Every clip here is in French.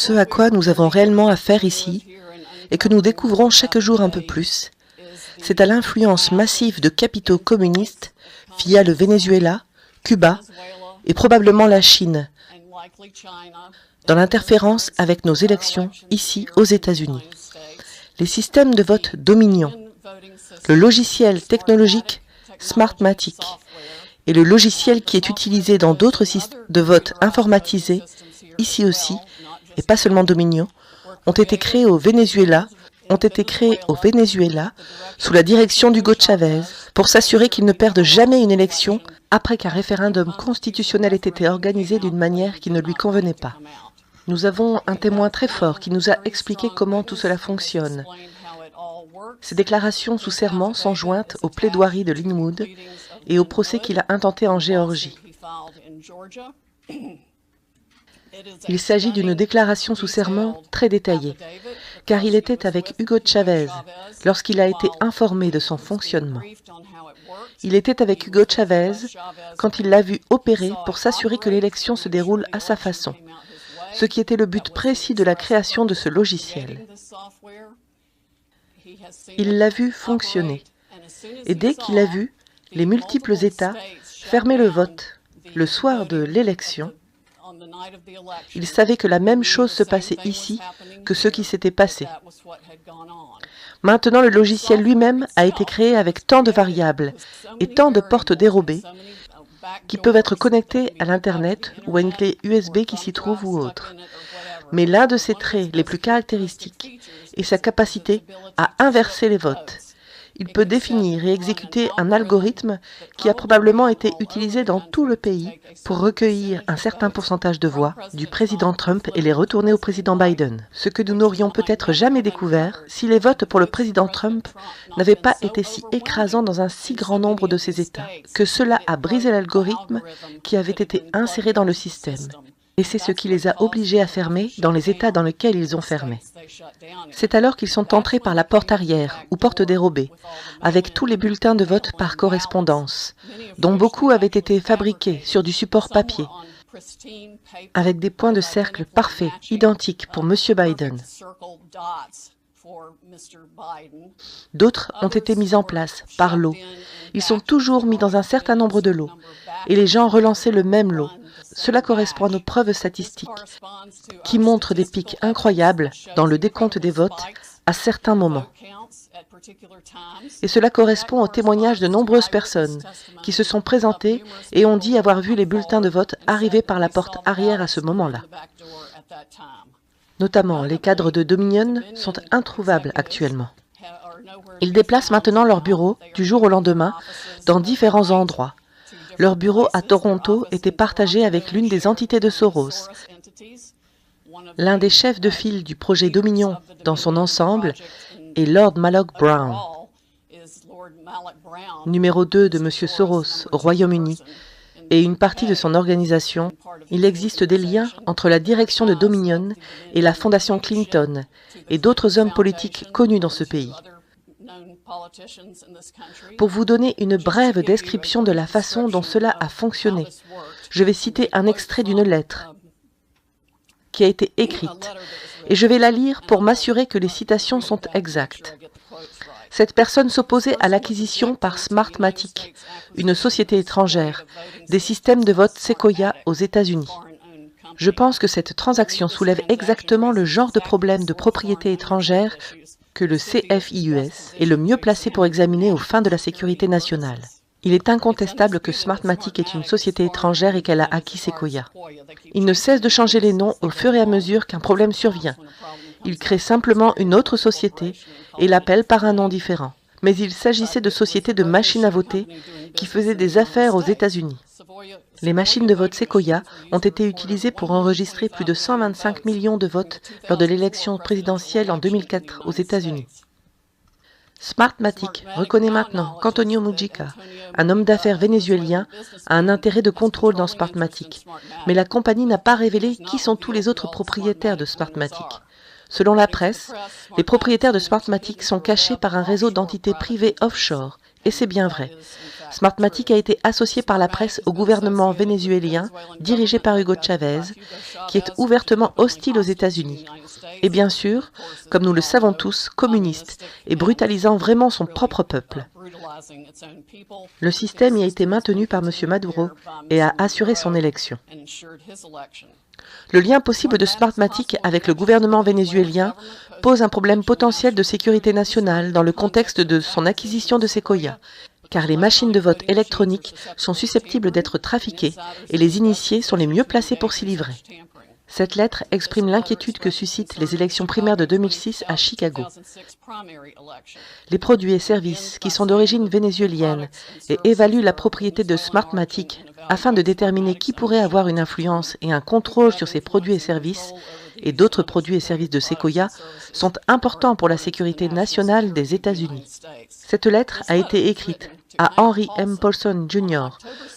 Ce à quoi nous avons réellement affaire ici, et que nous découvrons chaque jour un peu plus, c'est à l'influence massive de capitaux communistes via le Venezuela, Cuba et probablement la Chine, dans l'interférence avec nos élections ici aux États-Unis. Les systèmes de vote Dominion, le logiciel technologique Smartmatic et le logiciel qui est utilisé dans d'autres systèmes de vote informatisés, ici aussi, et pas seulement Dominion, ont été créés au Venezuela sous la direction d'Hugo Chavez pour s'assurer qu'ils ne perdent jamais une élection après qu'un référendum constitutionnel ait été organisé d'une manière qui ne lui convenait pas. Nous avons un témoin très fort qui nous a expliqué comment tout cela fonctionne. Ces déclarations sous serment sont jointes aux plaidoiries de Linwood et au procès qu'il a intenté en Géorgie. Il s'agit d'une déclaration sous serment très détaillée, car il était avec Hugo Chavez lorsqu'il a été informé de son fonctionnement. Il était avec Hugo Chavez quand il l'a vu opérer pour s'assurer que l'élection se déroule à sa façon, ce qui était le but précis de la création de ce logiciel. Il l'a vu fonctionner, et dès qu'il a vu les multiples États fermer le vote le soir de l'élection, il savait que la même chose se passait ici que ce qui s'était passé. Maintenant, le logiciel lui-même a été créé avec tant de variables et tant de portes dérobées qui peuvent être connectées à l'Internet ou à une clé USB qui s'y trouve ou autre. Mais l'un de ses traits les plus caractéristiques est sa capacité à inverser les votes. Il peut définir et exécuter un algorithme qui a probablement été utilisé dans tout le pays pour recueillir un certain pourcentage de voix du président Trump et les retourner au président Biden. Ce que nous n'aurions peut-être jamais découvert si les votes pour le président Trump n'avaient pas été si écrasants dans un si grand nombre de ces États, que cela a brisé l'algorithme qui avait été inséré dans le système. Et c'est ce qui les a obligés à fermer dans les États dans lesquels ils ont fermé. C'est alors qu'ils sont entrés par la porte arrière, ou porte dérobée, avec tous les bulletins de vote par correspondance, dont beaucoup avaient été fabriqués sur du support papier, avec des points de cercle parfaits, identiques pour M. Biden. D'autres ont été mis en place par lot. Ils sont toujours mis dans un certain nombre de lots, et les gens relançaient le même lot. Cela correspond à nos preuves statistiques, qui montrent des pics incroyables dans le décompte des votes à certains moments. Et cela correspond au témoignage de nombreuses personnes qui se sont présentées et ont dit avoir vu les bulletins de vote arriver par la porte arrière à ce moment-là. Notamment, les cadres de Dominion sont introuvables actuellement. Ils déplacent maintenant leurs bureaux du jour au lendemain dans différents endroits. Leur bureau à Toronto était partagé avec l'une des entités de Soros. L'un des chefs de file du projet Dominion dans son ensemble est Lord Malloch Brown, numéro 2 de M. Soros au Royaume-Uni, et une partie de son organisation. Il existe des liens entre la direction de Dominion et la Fondation Clinton et d'autres hommes politiques connus dans ce pays. Pour vous donner une brève description de la façon dont cela a fonctionné, je vais citer un extrait d'une lettre qui a été écrite, et je vais la lire pour m'assurer que les citations sont exactes. Cette personne s'opposait à l'acquisition par Smartmatic, une société étrangère, des systèmes de vote Sequoia aux États-Unis. Je pense que cette transaction soulève exactement le genre de problème de propriété étrangère que le CFIUS est le mieux placé pour examiner aux fins de la sécurité nationale. Il est incontestable que Smartmatic est une société étrangère et qu'elle a acquis Sequoia. Il ne cesse de changer les noms au fur et à mesure qu'un problème survient. Il crée simplement une autre société et l'appelle par un nom différent. Mais il s'agissait de sociétés de machines à voter qui faisaient des affaires aux États-Unis. Les machines de vote Sequoia ont été utilisées pour enregistrer plus de 125 millions de votes lors de l'élection présidentielle en 2004 aux États-Unis. Smartmatic reconnaît maintenant qu'Antonio Mujica, un homme d'affaires vénézuélien, a un intérêt de contrôle dans Smartmatic, mais la compagnie n'a pas révélé qui sont tous les autres propriétaires de Smartmatic. Selon la presse, les propriétaires de Smartmatic sont cachés par un réseau d'entités privées offshore Et c'est bien vrai. Smartmatic a été associé par la presse au gouvernement vénézuélien dirigé par Hugo Chavez, qui est ouvertement hostile aux États-Unis. Et bien sûr, comme nous le savons tous, communiste et brutalisant vraiment son propre peuple. Le système y a été maintenu par M. Maduro et a assuré son élection. Le lien possible de Smartmatic avec le gouvernement vénézuélien pose un problème potentiel de sécurité nationale dans le contexte de son acquisition de Sequoia, car les machines de vote électroniques sont susceptibles d'être trafiquées et les initiés sont les mieux placés pour s'y livrer. Cette lettre exprime l'inquiétude que suscitent les élections primaires de 2006 à Chicago. Les produits et services qui sont d'origine vénézuélienne et évaluent la propriété de Smartmatic afin de déterminer qui pourrait avoir une influence et un contrôle sur ces produits et services et d'autres produits et services de Sequoia sont importants pour la sécurité nationale des États-Unis. Cette lettre a été écrite à Henry M. Paulson Jr.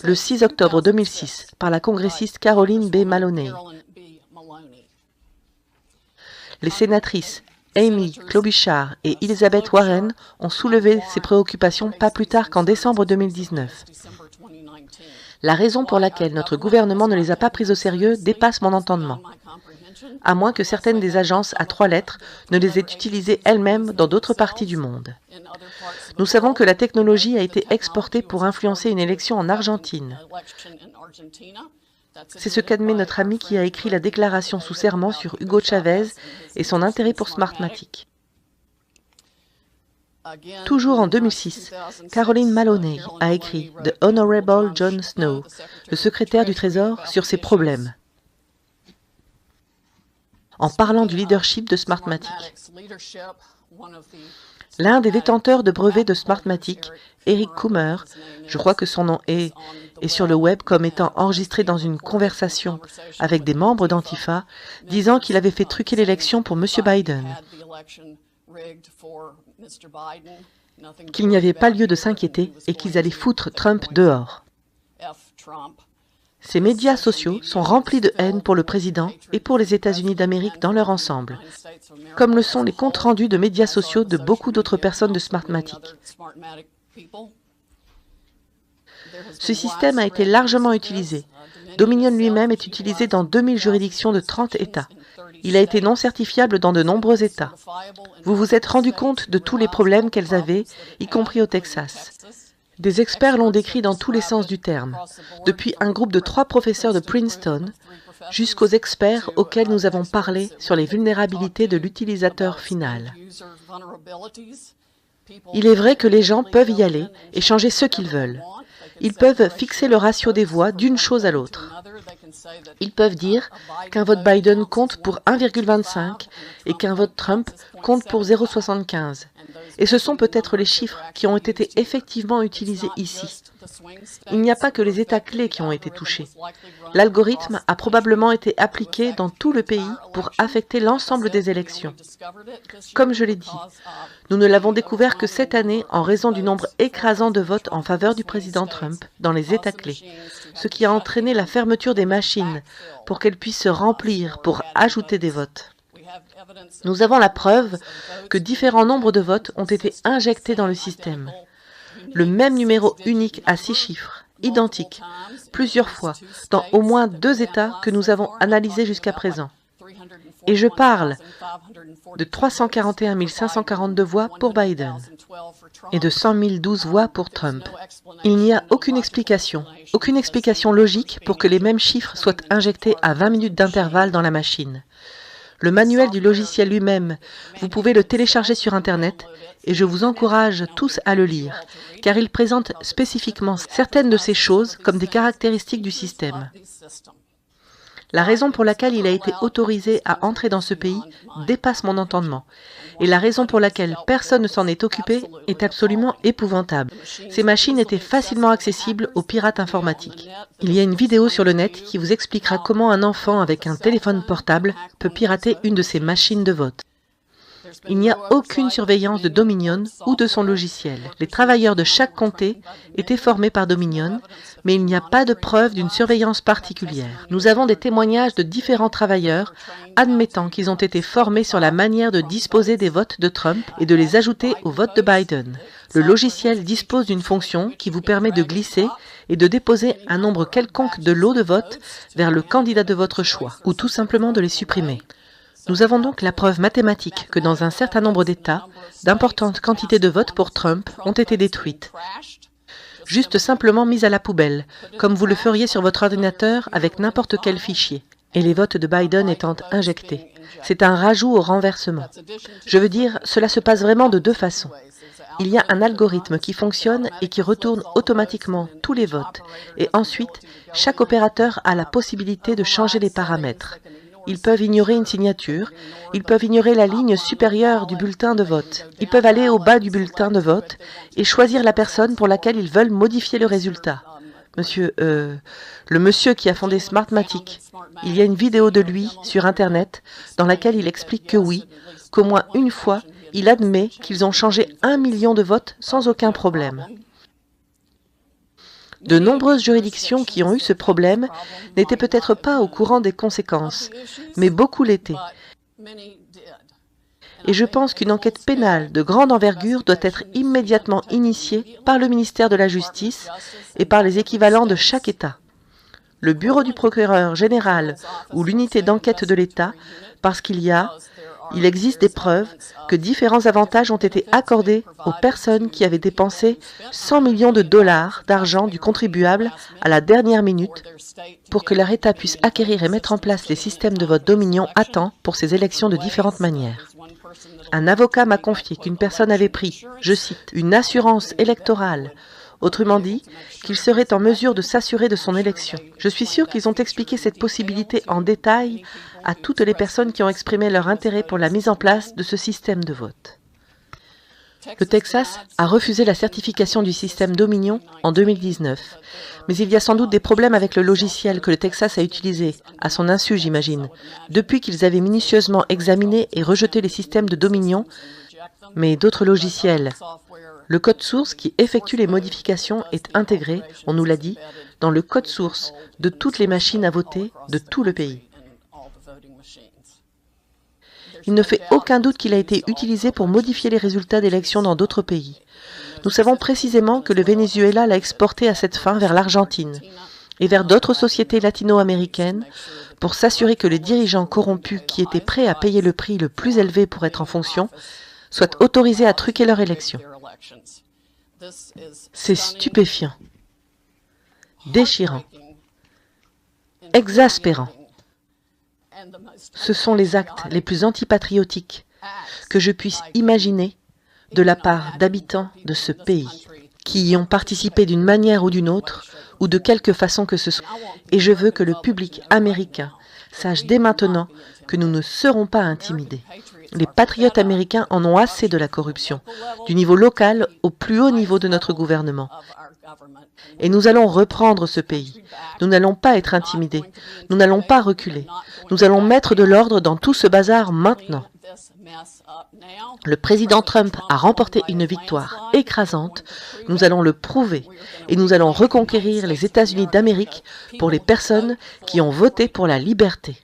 le 6 octobre 2006 par la congressiste Caroline B. Maloney. Les sénatrices Amy Klobuchar et Elizabeth Warren ont soulevé ces préoccupations pas plus tard qu'en décembre 2019. La raison pour laquelle notre gouvernement ne les a pas prises au sérieux dépasse mon entendement, à moins que certaines des agences à 3 lettres ne les aient utilisées elles-mêmes dans d'autres parties du monde. Nous savons que la technologie a été exportée pour influencer une élection en Argentine. C'est ce qu'admet notre ami qui a écrit la déclaration sous serment sur Hugo Chavez et son intérêt pour Smartmatic. Toujours en 2006, Caroline Maloney a écrit « The Honorable John Snow », le secrétaire du Trésor, sur ces problèmes, en parlant du leadership de Smartmatic. L'un des détenteurs de brevets de Smartmatic, Eric Coomer, je crois que son nom est sur le web comme étant enregistré dans une conversation avec des membres d'Antifa, disant qu'il avait fait truquer l'élection pour M. Biden, qu'il n'y avait pas lieu de s'inquiéter et qu'ils allaient foutre Trump dehors. Ces médias sociaux sont remplis de haine pour le président et pour les États-Unis d'Amérique dans leur ensemble, comme le sont les comptes rendus de médias sociaux de beaucoup d'autres personnes de Smartmatic. Ce système a été largement utilisé. Dominion lui-même est utilisé dans 2000 juridictions de 30 États. Il a été non certifiable dans de nombreux États. Vous vous êtes rendu compte de tous les problèmes qu'elles avaient, y compris au Texas. Des experts l'ont décrit dans tous les sens du terme, depuis un groupe de 3 professeurs de Princeton jusqu'aux experts auxquels nous avons parlé sur les vulnérabilités de l'utilisateur final. Il est vrai que les gens peuvent y aller et changer ce qu'ils veulent. Ils peuvent fixer le ratio des voix d'une chose à l'autre. Ils peuvent dire qu'un vote Biden compte pour 1,25 et qu'un vote Trump compte pour 0,75. Et ce sont peut-être les chiffres qui ont été effectivement utilisés ici. Il n'y a pas que les États clés qui ont été touchés. L'algorithme a probablement été appliqué dans tout le pays pour affecter l'ensemble des élections. Comme je l'ai dit, nous ne l'avons découvert que cette année en raison du nombre écrasant de votes en faveur du président Trump dans les États clés, ce qui a entraîné la fermeture des machines pour qu'elles puissent se remplir pour ajouter des votes. Nous avons la preuve que différents nombres de votes ont été injectés dans le système. Le même numéro unique à 6 chiffres, identique, plusieurs fois, dans au moins 2 États que nous avons analysés jusqu'à présent. Et je parle de 341 542 voix pour Biden et de 100 012 voix pour Trump. Il n'y a aucune explication logique pour que les mêmes chiffres soient injectés à 20 minutes d'intervalle dans la machine. Le manuel du logiciel lui-même, vous pouvez le télécharger sur Internet et je vous encourage tous à le lire, car il présente spécifiquement certaines de ces choses comme des caractéristiques du système. La raison pour laquelle il a été autorisé à entrer dans ce pays dépasse mon entendement, et la raison pour laquelle personne ne s'en est occupé est absolument épouvantable. Ces machines étaient facilement accessibles aux pirates informatiques. Il y a une vidéo sur le net qui vous expliquera comment un enfant avec un téléphone portable peut pirater une de ces machines de vote. Il n'y a aucune surveillance de Dominion ou de son logiciel. Les travailleurs de chaque comté étaient formés par Dominion, mais il n'y a pas de preuve d'une surveillance particulière. Nous avons des témoignages de différents travailleurs admettant qu'ils ont été formés sur la manière de disposer des votes de Trump et de les ajouter aux votes de Biden. Le logiciel dispose d'une fonction qui vous permet de glisser et de déposer un nombre quelconque de lots de votes vers le candidat de votre choix, ou tout simplement de les supprimer. Nous avons donc la preuve mathématique que dans un certain nombre d'États, d'importantes quantités de votes pour Trump ont été détruites, juste simplement mises à la poubelle, comme vous le feriez sur votre ordinateur avec n'importe quel fichier, et les votes de Biden étant injectés. C'est un rajout au renversement. Je veux dire, cela se passe vraiment de deux façons. Il y a un algorithme qui fonctionne et qui retourne automatiquement tous les votes, et ensuite, chaque opérateur a la possibilité de changer les paramètres. Ils peuvent ignorer une signature, ils peuvent ignorer la ligne supérieure du bulletin de vote. Ils peuvent aller au bas du bulletin de vote et choisir la personne pour laquelle ils veulent modifier le résultat. Le monsieur qui a fondé Smartmatic, il y a une vidéo de lui sur Internet dans laquelle il explique que oui, qu'au moins une fois, il admet qu'ils ont changé 1 million de votes sans aucun problème. De nombreuses juridictions qui ont eu ce problème n'étaient peut-être pas au courant des conséquences, mais beaucoup l'étaient. Et je pense qu'une enquête pénale de grande envergure doit être immédiatement initiée par le ministère de la Justice et par les équivalents de chaque État. Le bureau du procureur général ou l'unité d'enquête de l'État, parce il existe des preuves que différents avantages ont été accordés aux personnes qui avaient dépensé 100 millions de dollars d'argent du contribuable à la dernière minute pour que leur État puisse acquérir et mettre en place les systèmes de vote Dominion à temps pour ces élections de différentes manières. Un avocat m'a confié qu'une personne avait pris, je cite, une assurance électorale. Autrement dit, qu'il serait en mesure de s'assurer de son élection. Je suis sûr qu'ils ont expliqué cette possibilité en détail à toutes les personnes qui ont exprimé leur intérêt pour la mise en place de ce système de vote. Le Texas a refusé la certification du système Dominion en 2019, mais il y a sans doute des problèmes avec le logiciel que le Texas a utilisé, à son insu j'imagine, depuis qu'ils avaient minutieusement examiné et rejeté les systèmes de Dominion, mais d'autres logiciels. Le code source qui effectue les modifications est intégré, on nous l'a dit, dans le code source de toutes les machines à voter de tout le pays. Il ne fait aucun doute qu'il a été utilisé pour modifier les résultats d'élections dans d'autres pays. Nous savons précisément que le Venezuela l'a exporté à cette fin vers l'Argentine et vers d'autres sociétés latino-américaines pour s'assurer que les dirigeants corrompus qui étaient prêts à payer le prix le plus élevé pour être en fonction soient autorisés à truquer leur élection. C'est stupéfiant, déchirant, exaspérant. Ce sont les actes les plus antipatriotiques que je puisse imaginer de la part d'habitants de ce pays, qui y ont participé d'une manière ou d'une autre, ou de quelque façon que ce soit. Et je veux que le public américain sache dès maintenant que nous ne serons pas intimidés. Les patriotes américains en ont assez de la corruption, du niveau local au plus haut niveau de notre gouvernement. Et nous allons reprendre ce pays. Nous n'allons pas être intimidés. Nous n'allons pas reculer. Nous allons mettre de l'ordre dans tout ce bazar maintenant. Le président Trump a remporté une victoire écrasante. Nous allons le prouver. Et nous allons reconquérir les États-Unis d'Amérique pour les personnes qui ont voté pour la liberté.